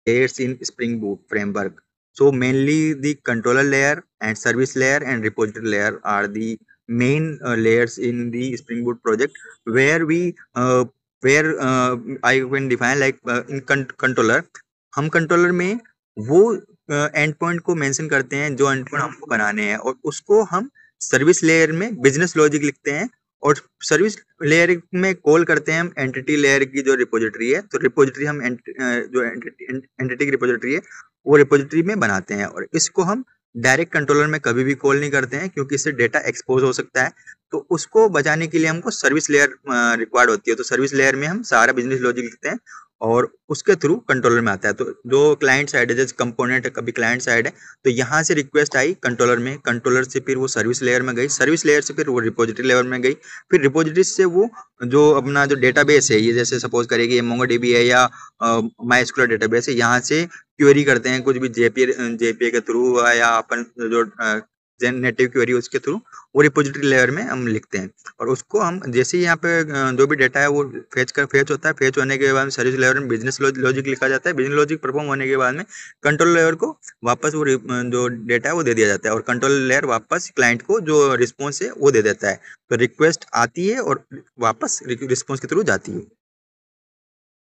layers in Spring Boot framework. So mainly the controller layer and service layer and repository layer are the main layers in the Spring Boot project, where we where I can define like in controller, हम controller में वो and point को mention करते हैं जो and point हमको बनाने हैं, और उसको हम सर्विस लेयर में बिजनेस लॉजिक लिखते हैं, और सर्विस लेयर में कॉल करते हैं हम एंटिटी लेयर की जो रिपोजिटरी है। तो रिपोजिटरी हम जो एंटिटी की रिपोजिटरी है वो रिपोजिटरी में बनाते हैं, और इसको हम डायरेक्ट कंट्रोलर में कभी भी कॉल नहीं करते हैं, क्योंकि इससे डेटा एक्सपोज हो सकता है। तो उसको बचाने के लिए हमको सर्विस लेयर रिक्वायर्ड होती है। तो सर्विस लेयर में हम सारा बिजनेस लॉजिक लिखते हैं और उसके थ्रू कंट्रोलर में आता है। तो जो क्लाइंट साइड है, जैसे कंपोनेंट है कभी क्लाइंट साइड है, तो यहाँ से रिक्वेस्ट आई कंट्रोलर में, कंट्रोलर से फिर वो सर्विस लेयर में गई, सर्विस लेयर से फिर वो रिपोजिटरी लेयर में गई, फिर रिपोजिटरी से वो जो अपना जो डेटाबेस है, ये जैसे सपोज करिए कि ये मोंगोडीबी है या माइस्क्यूएल डेटाबेस है, यहाँ से क्वेरी करते हैं कुछ भी जेपीए के थ्रू या अपन जो नेटिव क्वेरी उसके थ्रू वो रिपोजिटरी लेयर में हम लिखते हैं, और उसको हम जैसे ही यहाँ पे जो भी डेटा है वो फेच होता है। फेच होने के बाद सर्विस लेयर में बिजनेस लॉजिक लिखा जाता है। बिजनेस लॉजिक परफॉर्म होने के बाद में कंट्रोल लेयर को वापस वो जो डेटा है वो दे दिया जाता है, और कंट्रोल लेयर वापस क्लाइंट को जो रिस्पॉन्स है वो दे देता है। तो रिक्वेस्ट आती है और वापस रिस्पॉन्स के थ्रू जाती है।